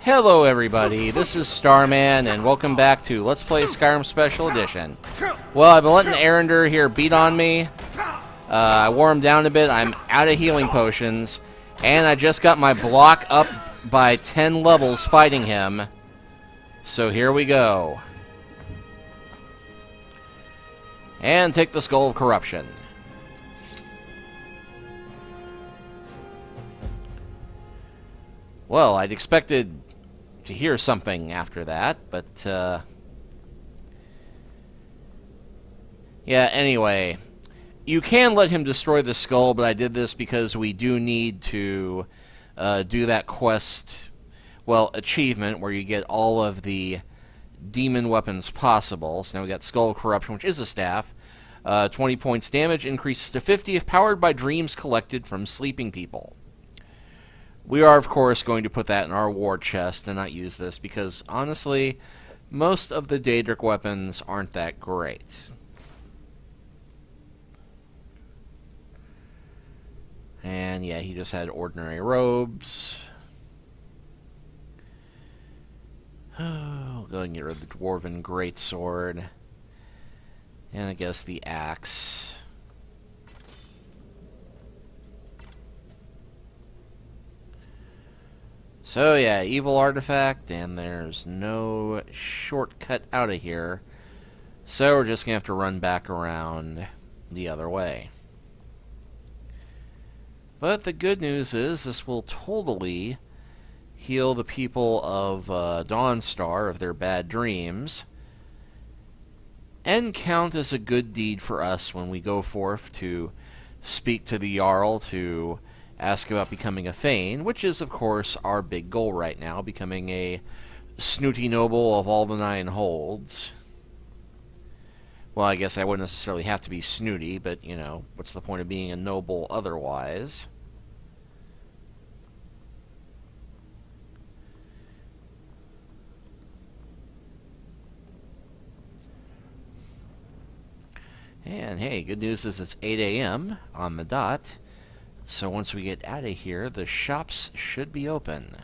Hello everybody, this is Starman, and welcome back to Let's Play Skyrim Special Edition. Well, I've been letting Arender here beat on me. I wore him down a bit, I'm out of healing potions, and I just got my block up by 10 levels fighting him. So here we go. And take the Skull of Corruption. Well, I'd expected to hear something after that, but, yeah, anyway. You can let him destroy the skull, but I did this because we do need to do that quest, well, achievement, where you get all of the demon weapons possible. So now we got Skull of Corruption, which is a staff. 20 points damage, increases to 50 if powered by dreams collected from sleeping people. We are, of course, going to put that in our war chest and not use this because, honestly, most of the Daedric weapons aren't that great. And, yeah, he just had ordinary robes. We'll go and get rid of the Dwarven Greatsword. And I guess the axe. So yeah, evil artifact, and there's no shortcut out of here. So we're just going to have to run back around the other way. But the good news is this will totally heal the people of Dawnstar of their bad dreams, and count as a good deed for us when we go forth to speak to the Jarl to ask about becoming a Thane, which is, of course, our big goal right now, becoming a snooty noble of all the nine holds. Well, I guess I wouldn't necessarily have to be snooty, but, you know, what's the point of being a noble otherwise? And, hey, good news is it's 8 a.m. on the dot. So once we get out of here, the shops should be open.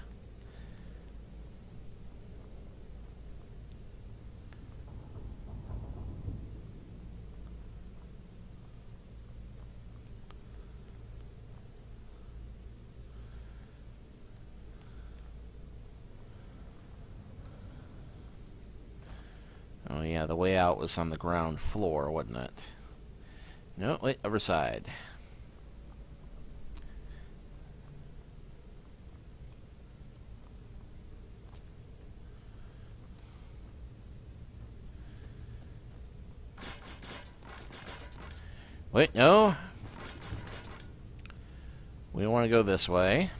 Oh yeah, the way out was on the ground floor, wasn't it? No, wait, other side. Wait, no. We don't want to go this way.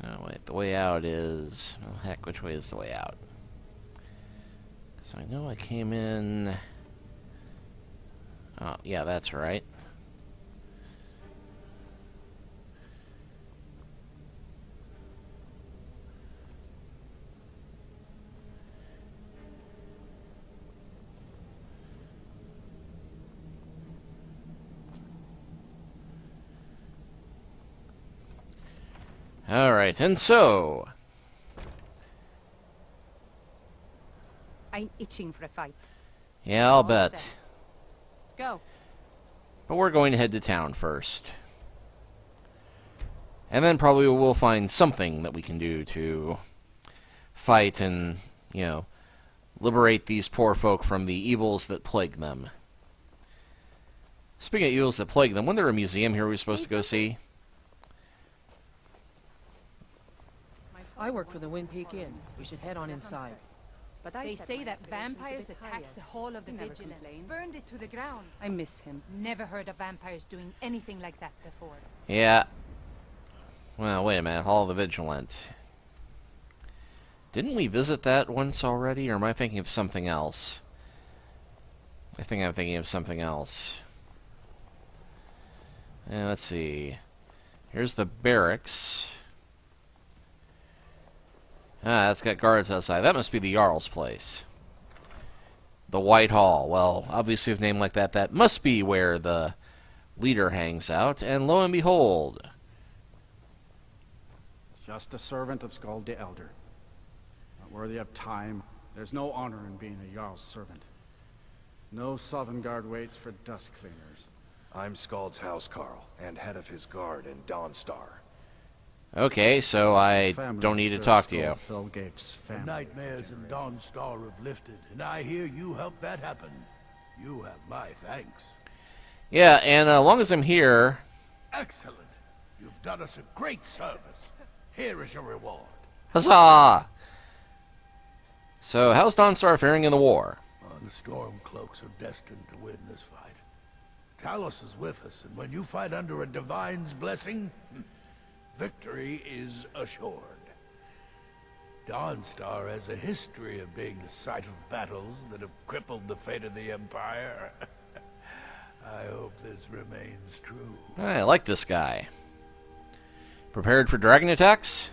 Oh, wait, the way out is... Well, heck, which way is the way out? Because I know I came in... Oh, yeah, that's right. Alright, and so... I'm itching for a fight. Yeah, I'll bet. Let's go. But we're going to head to town first. And then probably we'll find something that we can do to fight and, you know, liberate these poor folk from the evils that plague them. Speaking of evils that plague them, wasn't there a museum here we were supposed to go see? I work for the Wind Peak Inn. We should head on inside. But they say that vampires attacked the Hall of the Vigilant, burned it to the ground. I miss him. Never heard of vampires doing anything like that before. Yeah. Well, wait a minute. Hall of the Vigilant. Didn't we visit that once already, or am I thinking of something else? I think I'm thinking of something else. Let's see. Here's the barracks. Ah, that's got guards outside. That must be the Jarl's place. The White Hall. Well, obviously with a name like that, that must be where the leader hangs out. And lo and behold... Just a servant of Skald the Elder. Not worthy of time. There's no honor in being a Jarl's servant. No Sovngarde waits for dust cleaners. I'm Skald's housecarl, and head of his guard in Dawnstar. Okay, so I don't need to talk to you. The nightmares in Dawnstar have lifted, and I hear you helped that happen. You have my thanks. Yeah, and as long as I'm here... Excellent. You've done us a great service. Here is your reward. Huzzah! So, how's Dawnstar faring in the war? The Stormcloaks are destined to win this fight. Talos is with us, and when you fight under a divine's blessing, victory is assured. Dawnstar has a history of being the site of battles that have crippled the fate of the Empire. I hope this remains true. I like this guy. Prepared for dragon attacks?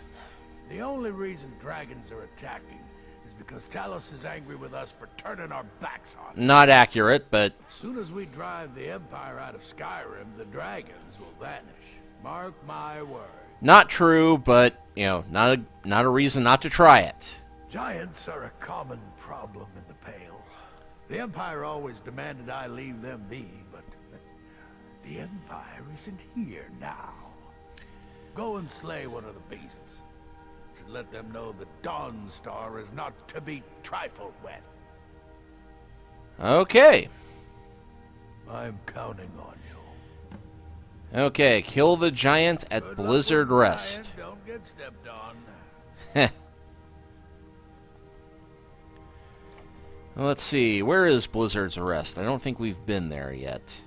The only reason dragons are attacking is because Talos is angry with us for turning our backs on him. Not accurate, but... As soon as we drive the Empire out of Skyrim, the dragons will vanish. Mark my word. Not true, but, you know, not a reason not to try it. Giants are a common problem in the Pale. The Empire always demanded I leave them be, but the Empire isn't here now. Go and slay one of the beasts. Should let them know that Dawnstar is not to be trifled with. Okay. I'm counting on you. Okay, kill the giant at Good Blizzard luck with Rest. Giant, don't get stepped on. Let's see, where is Blizzard's Rest? I don't think we've been there yet.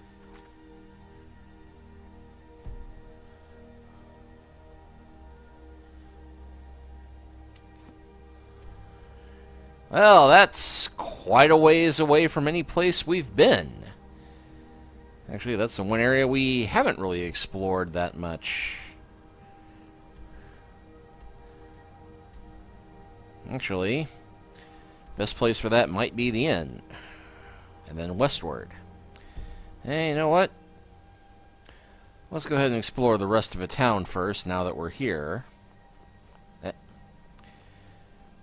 Well, that's quite a ways away from any place we've been. Actually, that's the one area we haven't really explored that much. Actually, best place for that might be the inn. And then westward. Hey, you know what? Let's go ahead and explore the rest of the town first, now that we're here.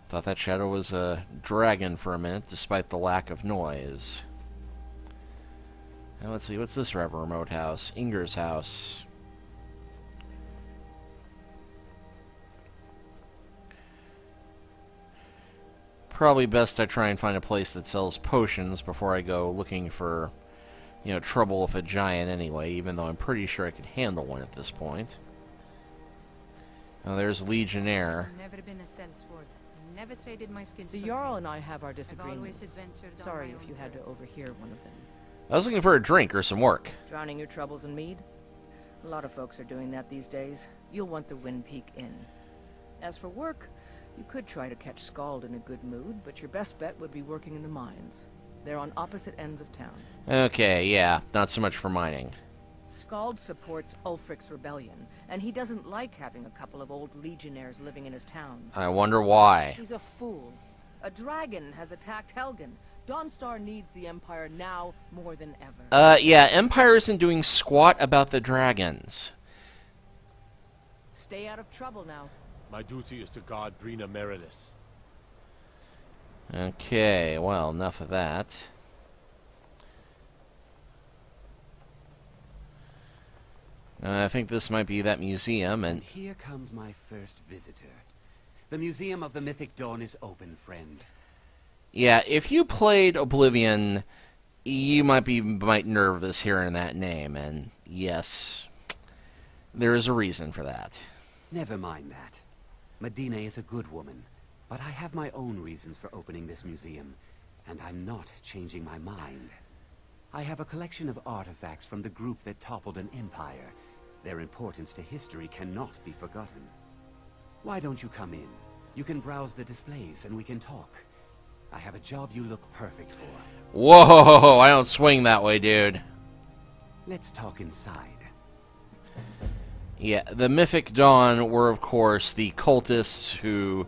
Thought that shadow was a dragon for a minute, despite the lack of noise. Now let's see, what's this rather remote house? Inger's house. Probably best I try and find a place that sells potions before I go looking for, you know, trouble with a giant anyway, even though I'm pretty sure I could handle one at this point. Oh, there's Legionnaire. Never been a sellsword. Never traded my skills. The for Jarl gain. and I have our I've always disagreements. adventured on Sorry my if own you had to terms. overhear one of them. I was looking for a drink or some work. Drowning your troubles in mead? A lot of folks are doing that these days. You'll want the Wind Peak Inn. As for work, you could try to catch Skald in a good mood, but your best bet would be working in the mines. They're on opposite ends of town. Okay, yeah, not so much for mining. Skald supports Ulfric's rebellion, and he doesn't like having a couple of old legionnaires living in his town. I wonder why. He's a fool. A dragon has attacked Helgen. Dawnstar needs the Empire now more than ever. Yeah, Empire isn't doing squat about the dragons. Stay out of trouble now. My duty is to guard Brina Meredith. Okay, well, enough of that. I think this might be that museum, and... Here comes my first visitor. The Museum of the Mythic Dawn is open, friend. Yeah, if you played Oblivion, you might be nervous hearing that name, and yes, there is a reason for that. Never mind that. Medina is a good woman, but I have my own reasons for opening this museum, and I'm not changing my mind. I have a collection of artifacts from the group that toppled an empire. Their importance to history cannot be forgotten. Why don't you come in? You can browse the displays and we can talk. I have a job you look perfect for. Whoa, I don't swing that way, dude. Let's talk inside. Yeah, the Mythic Dawn were, of course, the cultists who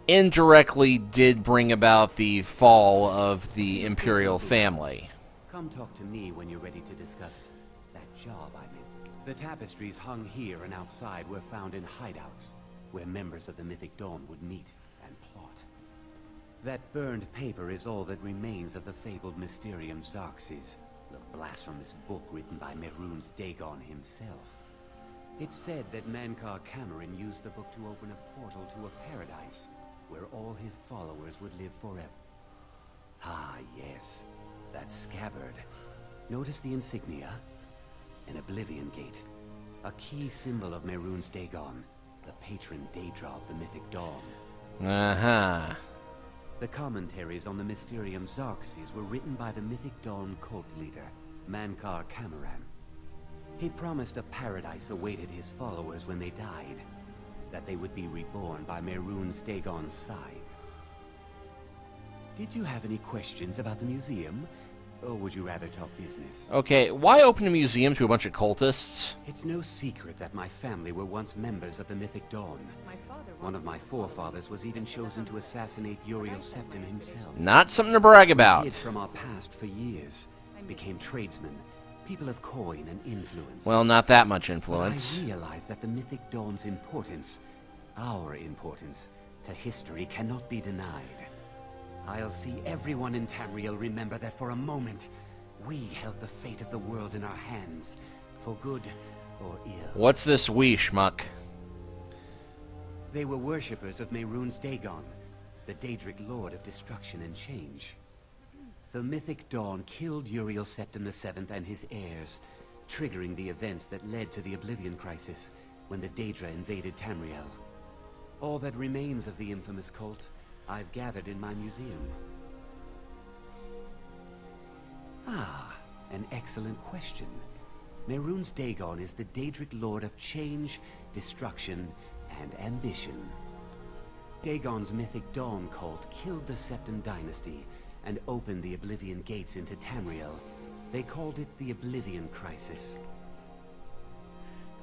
indirectly did bring about the fall of the Imperial family. Come talk to me when you're ready to discuss that job I'm in. The tapestries hung here and outside were found in hideouts, where members of the Mythic Dawn would meet and plot. That burned paper is all that remains of the fabled Mysterium Xarxes, the blasphemous book written by Mehrunes Dagon himself. It's said that Mankar Cameron used the book to open a portal to a paradise, where all his followers would live forever. Ah, yes. That scabbard. Notice the insignia? An Oblivion Gate. A key symbol of Mehrunes Dagon, the patron Daedra of the Mythic Dawn. Uh-huh. The commentaries on the Mysterium Xarxes were written by the Mythic Dawn cult leader, Mankar Cameron. He promised a paradise awaited his followers when they died, that they would be reborn by Mehrunes Dagon's side. Did you have any questions about the museum, or would you rather talk business? Okay, why open a museum to a bunch of cultists? It's no secret that my family were once members of the Mythic Dawn. One of my forefathers was even chosen to assassinate Uriel Septim himself. Not something to brag about. We hid from our past for years, became tradesmen, people of coin and influence. Well, not that much influence. But I realized that the Mythic Dawn's importance, our importance, to history cannot be denied. I'll see everyone in Tamriel remember that for a moment, we held the fate of the world in our hands, for good or ill. What's this we, schmuck? They were worshippers of Mehrunes Dagon, the Daedric Lord of Destruction and Change. The Mythic Dawn killed Uriel Septim VII and his heirs, triggering the events that led to the Oblivion Crisis, when the Daedra invaded Tamriel. All that remains of the infamous cult, I've gathered in my museum. Ah, an excellent question. Mehrunes Dagon is the Daedric Lord of Change, Destruction, and Ambition. Dagon's Mythic Dawn cult killed the Septim dynasty and opened the Oblivion Gates into Tamriel. They called it the Oblivion Crisis.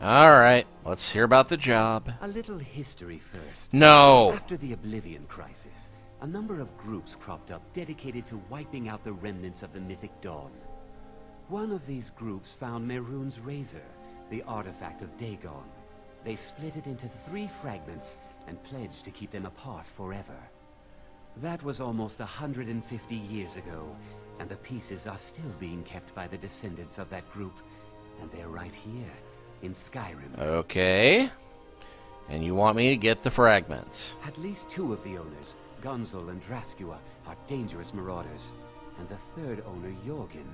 Alright, let's hear about the job. A little history first. No! After the Oblivion Crisis, a number of groups cropped up dedicated to wiping out the remnants of the Mythic Dawn. One of these groups found Mehrunes' razor, the artifact of Dagon. They split it into 3 fragments and pledged to keep them apart forever. That was almost 150 years ago, and the pieces are still being kept by the descendants of that group, and they're right here, in Skyrim. Okay. And you want me to get the fragments? At least 2 of the owners, Gunzel and Draskua, are dangerous marauders, and the 3rd owner, Jorgen,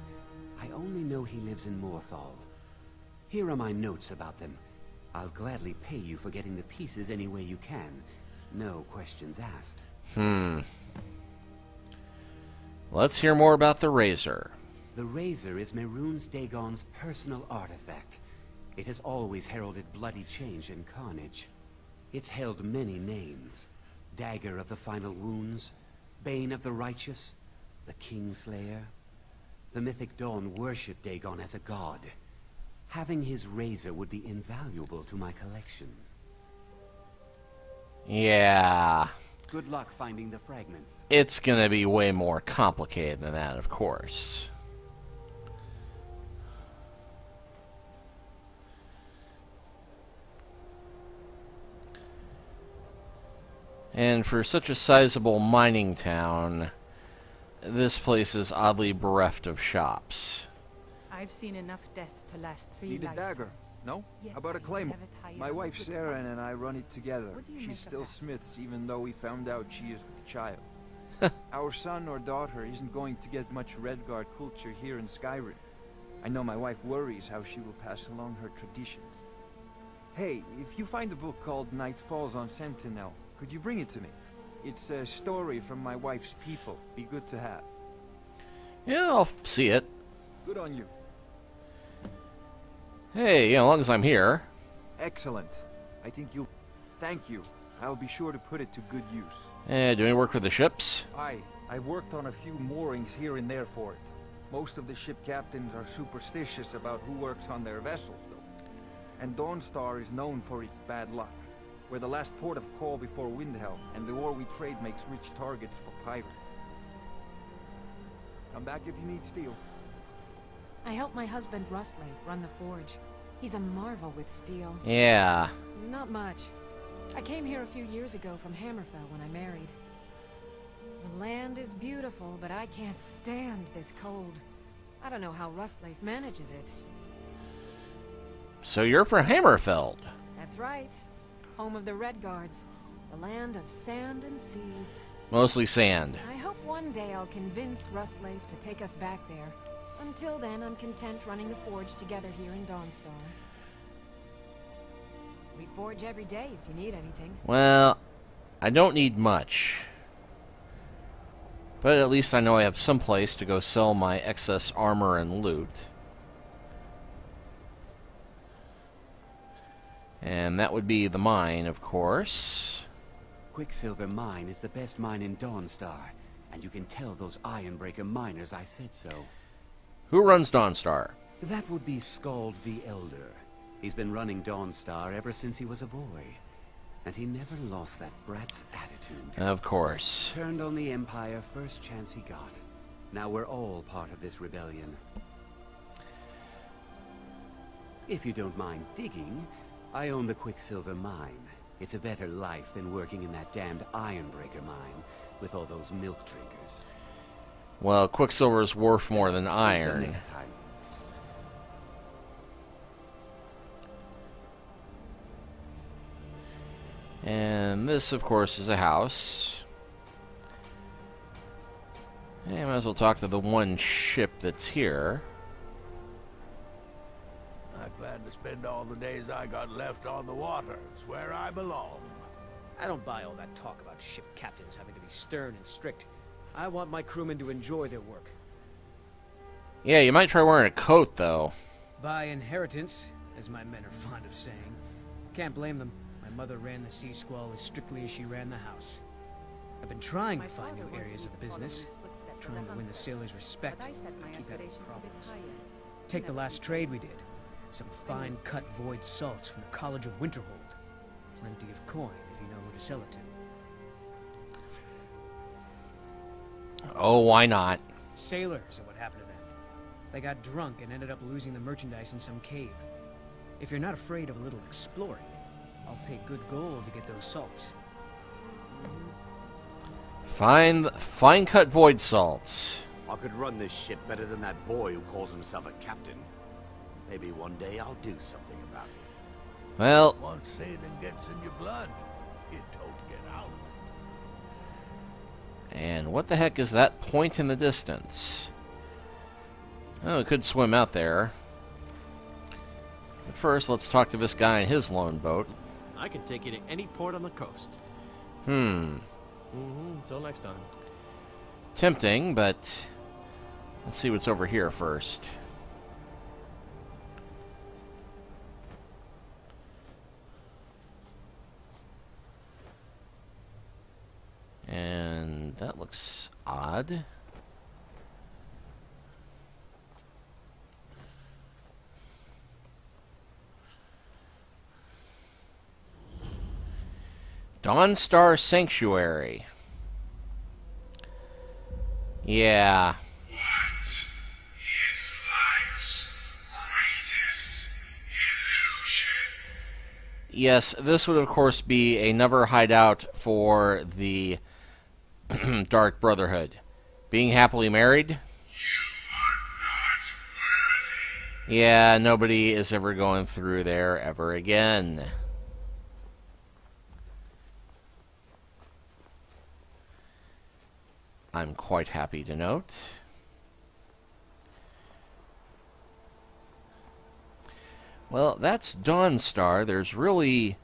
I only know he lives in Morthal. Here are my notes about them. I'll gladly pay you for getting the pieces any way you can. No questions asked. Let's hear more about the razor. The razor is Mehrunes Dagon's personal artifact. It has always heralded bloody change and carnage. It's held many names. Dagger of the Final Wounds, Bane of the Righteous, the Kingslayer. The Mythic Dawn worshipped Dagon as a god. Having his razor would be invaluable to my collection. Yeah. Good luck finding the fragments. It's gonna be way more complicated than that, of course. And for such a sizable mining town, this place is oddly bereft of shops. I've seen enough death to last 3 Need a lifetimes. dagger? No? How about a claymore? My wife Sarah and I run it together. What do you make She's of still that? smiths, even though we found out she is with child. Our son or daughter isn't going to get much Redguard culture here in Skyrim. I know my wife worries how she will pass along her traditions. Hey, if you find a book called Night Falls on Sentinel, could you bring it to me? It's a story from my wife's people. Be good to have. Yeah, I'll see it. Good on you. Hey, as long as I'm here. Excellent. I think you'll... Thank you. I'll be sure to put it to good use. Do any work for the ships? I've worked on a few moorings here and there for it. Most of the ship captains are superstitious about who works on their vessels, though. And Dawnstar is known for its bad luck. We're the last port of call before Windhelm, and the ore we trade makes rich targets for pirates. Come back if you need steel. I helped my husband Rustlave run the forge. He's a marvel with steel. Yeah. Not much. I came here a few years ago from Hammerfell when I married. The land is beautiful, but I can't stand this cold. I don't know how Rustlave manages it. So you're from Hammerfell. That's right. Home of the Redguards. The land of sand and seas. Mostly sand. I hope one day I'll convince Rustlave to take us back there. Until then, I'm content running the forge together here in Dawnstar. We forge every day if you need anything. Well, I don't need much. But at least I know I have some place to go sell my excess armor and loot. And that would be the mine, of course. Quicksilver Mine is the best mine in Dawnstar, and you can tell those Ironbreaker miners I said so. Who runs Dawnstar? That would be Skald the Elder. He's been running Dawnstar ever since he was a boy. And he never lost that brat's attitude. Of course. Turned on the Empire first chance he got. Now we're all part of this rebellion. If you don't mind digging, I own the Quicksilver Mine. It's a better life than working in that damned Ironbreaker mine with all those milk drinkers. Well, Quicksilver is worth more than iron. Until next time. And this, of course, is a house. And I might as well talk to the one ship that's here. I plan to spend all the days I got left on the water. It's where I belong. I don't buy all that talk about ship captains having to be stern and strict. I want my crewmen to enjoy their work. Yeah, you might try wearing a coat, though. By inheritance, as my men are fond of saying. Can't blame them. My mother ran the Sea Squall as strictly as she ran the house. I've been trying to find new areas of business, trying to win the sailors' respect, and keep having problems. Take the last trade we did. Some fine-cut void salts from the College of Winterhold. Plenty of coin if you know who to sell it to. Oh, why not? Sailors are what happened to them. They got drunk and ended up losing the merchandise in some cave. If you're not afraid of a little exploring, I'll pay good gold to get those salts. Fine-cut void salts. I could run this ship better than that boy who calls himself a captain. Maybe one day I'll do something about it. Well, Once sailing gets in your blood, you don't get out. and what the heck is that point in the distance? Oh, it could swim out there. But first, let's talk to this guy in his lone boat. I can take you to any port on the coast. Until next time. Tempting, but let's see what's over here first. And that looks odd. Dawnstar Sanctuary. Yeah. What is life's greatest illusion? Yes, this would of course be another hideout for the Dark Brotherhood. Being happily married? You are not worthy. Yeah, nobody is ever going through there ever again. I'm quite happy to note. Well, that's Dawnstar. There's really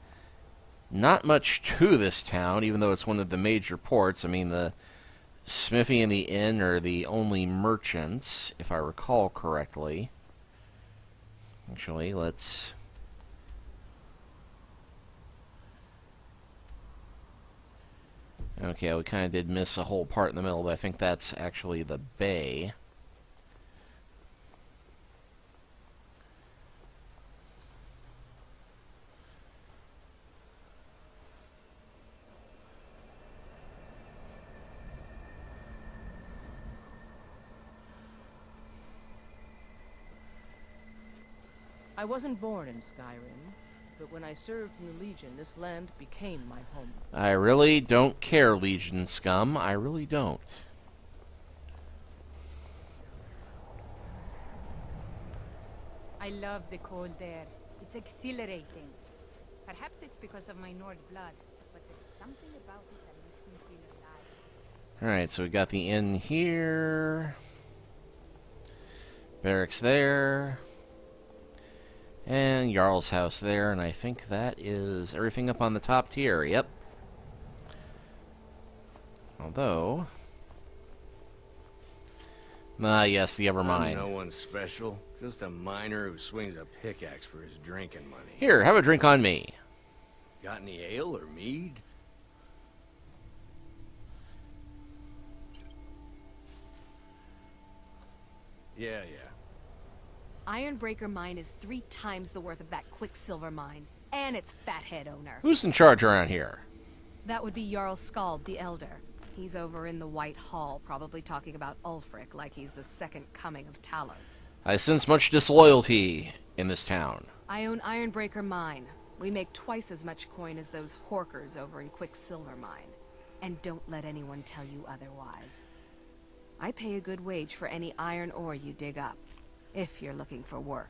not much to this town, even though it's one of the major ports. I mean, the smithy and the inn are the only merchants, if I recall correctly. Actually, let's... Okay, we kind of did miss a whole part in the middle, but I think that's actually the bay. I wasn't born in Skyrim, but when I served in the Legion, this land became my home. I really don't care, Legion scum. I really don't. I love the cold air. It's exhilarating. Perhaps it's because of my Nord blood, but there's something about it that makes me feel alive. Alright, so we got the inn here. Barracks there. And Jarl's house there, and I think that is everything up on the top tier. Yep. Although... yes, the Evermind. No one special. Just a miner who swings a pickaxe for his drinking money. Here, have a drink on me. Got any ale or mead? Yeah. Ironbreaker mine is 3 times the worth of that Quicksilver mine, and its fathead owner. Who's in charge around here? That would be Jarl Skald the Elder. He's over in the White Hall, probably talking about Ulfric like he's the second coming of Talos. I sense much disloyalty in this town. I own Ironbreaker mine. We make twice as much coin as those horkers over in Quicksilver mine. And don't let anyone tell you otherwise. I pay a good wage for any iron ore you dig up, if you're looking for work.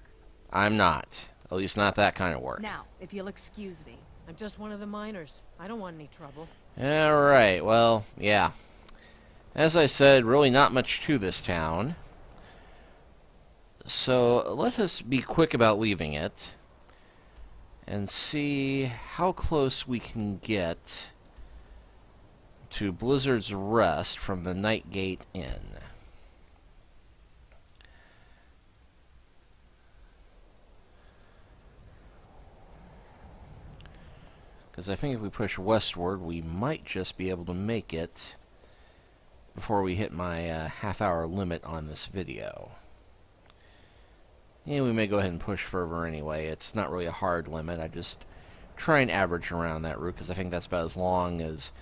I'm not. At least not that kind of work. Now, if you'll excuse me. I'm just one of the miners. I don't want any trouble. Alright, well, yeah. As I said, really not much to this town. So, let us be quick about leaving it. And see how close we can get to Blizzard's Rest from the Nightgate Inn. Because I think if we push westward, we might just be able to make it before we hit my half-hour limit on this video. And we may go ahead and push further anyway. It's not really a hard limit. I just try and average around that route, because I think that's about as long as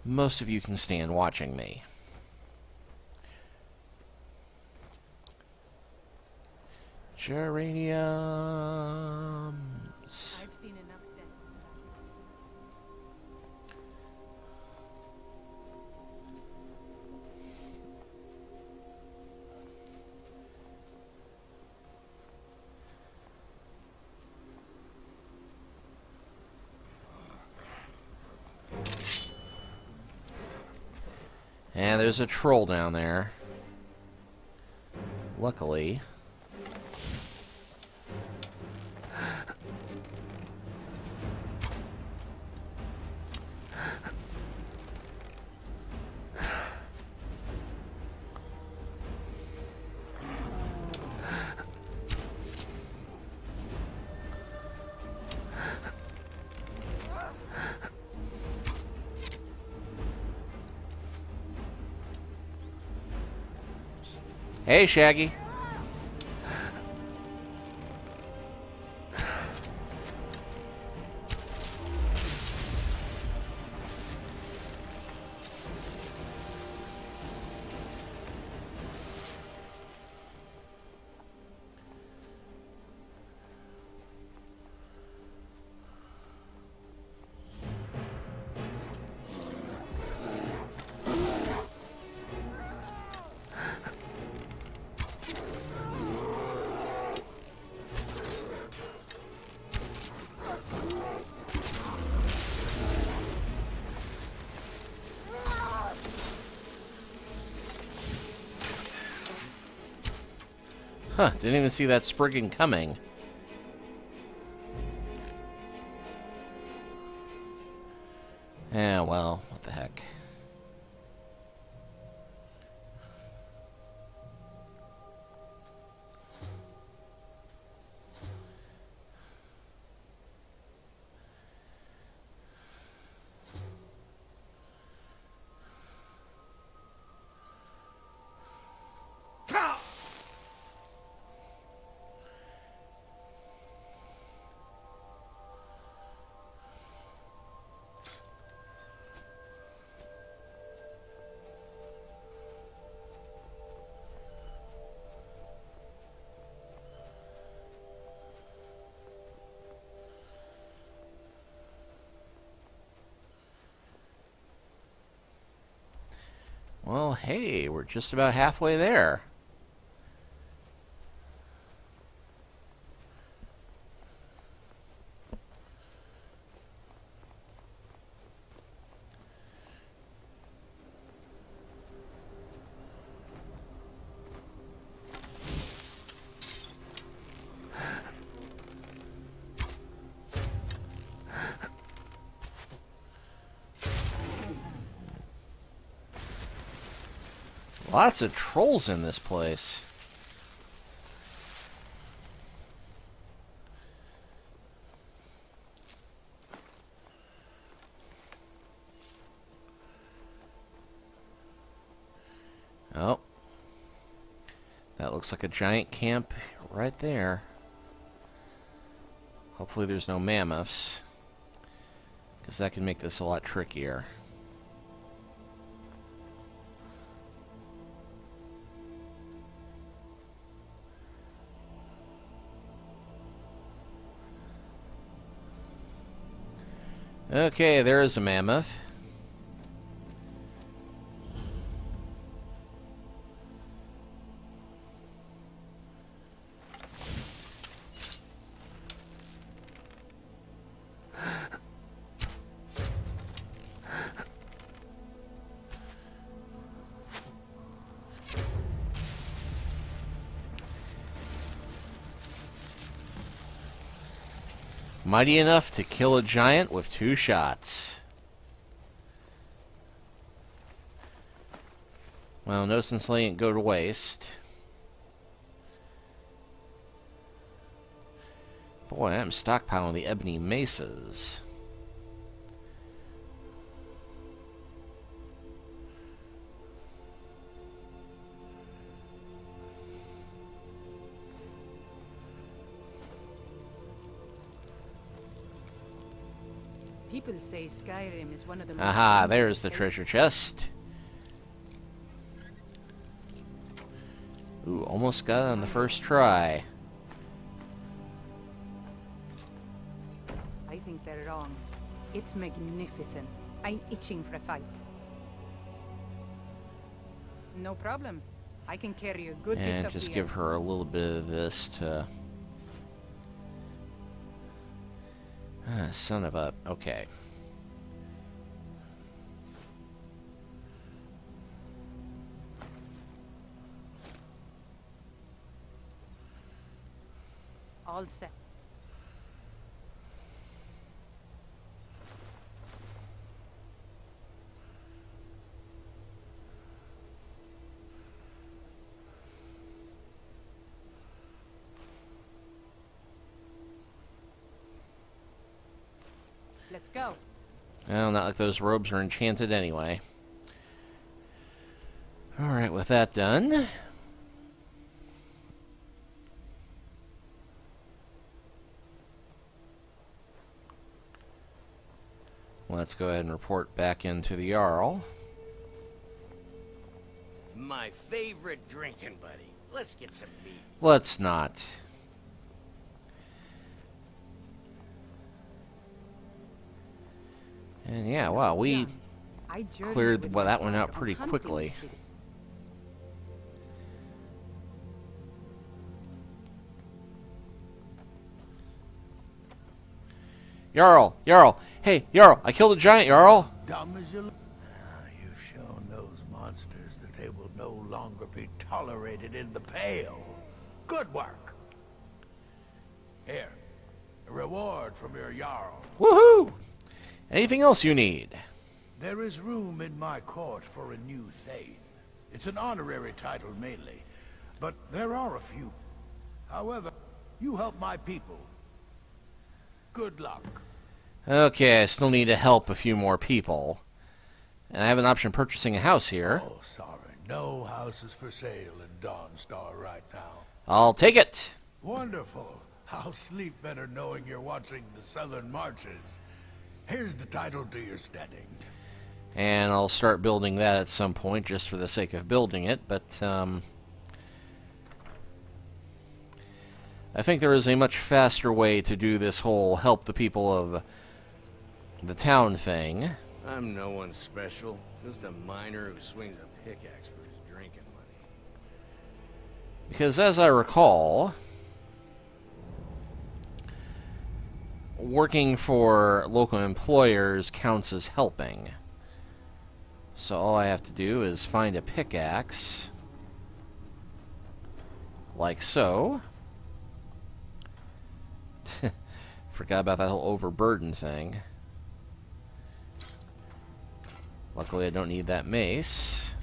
most of you can stand watching me. Geraniums. I've seen enough death. And there's a troll down there. Luckily. Hey, Shaggy. Huh, didn't even see that Spriggan coming. Yeah, well, what the heck. Well, hey, we're just about halfway there. Lots of trolls in this place. Oh. That looks like a giant camp right there. Hopefully there's no mammoths, because that can make this a lot trickier. Okay, there is a mammoth. Mighty enough to kill a giant with 2 shots. Well, no sense letting it go to waste. Boy, I'm stockpiling the ebony maces. People say Skyrim is one of the most Aha, there's the treasure chest. Ooh, almost got it on the first try. I think they're wrong. It's magnificent. I'm itching for a fight. No problem. I can carry a good bit And of just beer. give her a little bit of this to... son of a... Okay. All set. Let's go. Well, not like those robes are enchanted anyway. Alright, with that done... let's go ahead and report back into the Jarl. My favorite drinking buddy. Let's get some meat. Let's not. And yeah, wow, we cleared that one out pretty quickly. Jarl! Jarl! Hey, Jarl! I killed a giant, Jarl! Dumb as you look. You've shown those monsters that they will no longer be tolerated in the Pale. Good work. Here, a reward from your Jarl. Woohoo! Anything else you need? There is room in my court for a new Thane. It's an honorary title mainly, but there are a few. However, you help my people. Good luck. Okay, I still need to help a few more people. And I have an option purchasing a house here. Oh, sorry. No houses for sale in Dawnstar right now. I'll take it! Wonderful. I'll sleep better knowing you're watching the Southern Marches. Here's the title to your steading. And I'll start building that at some point, just for the sake of building it, but, I think there is a much faster way to do this whole help the people of the town thing. I'm no one special. Just a miner who swings a pickaxe for his drinking money. Because as I recall, working for local employers counts as helping. So all I have to do is find a pickaxe, like so. Forgot about that whole overburden thing. Luckily I don't need that mace.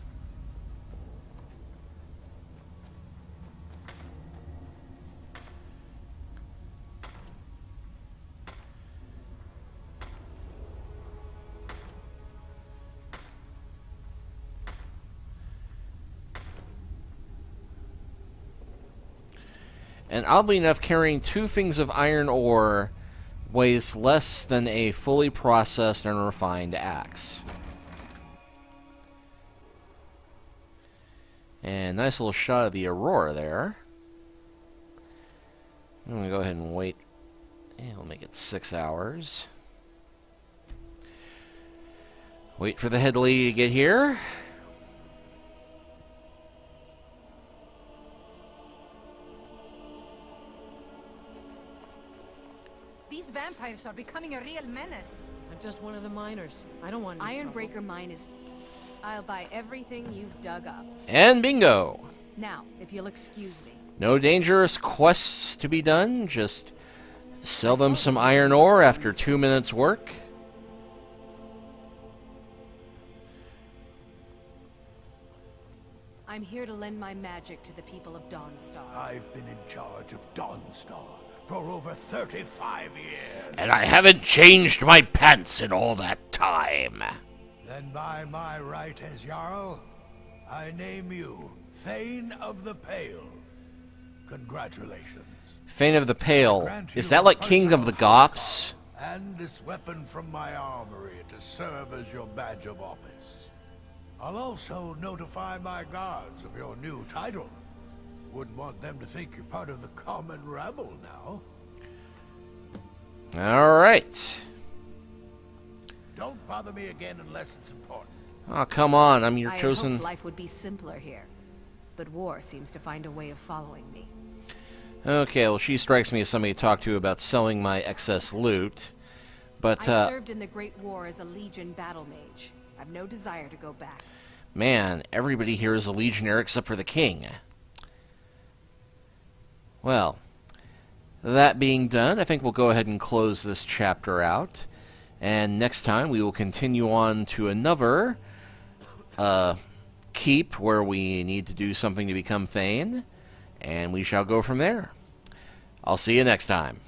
And oddly enough, carrying 2 things of iron ore weighs less than a fully processed and refined axe. And nice little shot of the aurora there. I'm going to go ahead and wait. Yeah, I'll make it 6 hours. Wait for the head lady to get here. These vampires are becoming a real menace. I'm just one of the miners. I don't want any trouble. Ironbreaker mine is... I'll buy everything you've dug up. And bingo! Now, if you'll excuse me. No dangerous quests to be done, just sell them some iron ore after 2 minutes work. I'm here to lend my magic to the people of Dawnstar. I've been in charge of Dawnstar for over 35 years. And I haven't changed my pants in all that time. Then by my right as Jarl, I name you Thane of the Pale. Congratulations. Thane of the Pale. Is that like King of the Goths? And this weapon from my armory to serve as your badge of office. I'll also notify my guards of your new title. Wouldn't want them to think you're part of the common rabble now. Alright. Don't bother me again unless it's important. Oh, come on. I'm your chosen... I hoped life would be simpler here. But war seems to find a way of following me. Okay, well, she strikes me as somebody to talk to about selling my excess loot. But, I served in the Great War as a Legion battle mage. I've no desire to go back. Man, everybody here is a legionnaire except for the king. Well, that being done, I think we'll go ahead and close this chapter out. And next time we will continue on to another keep where we need to do something to become Thane. And we shall go from there. I'll see you next time.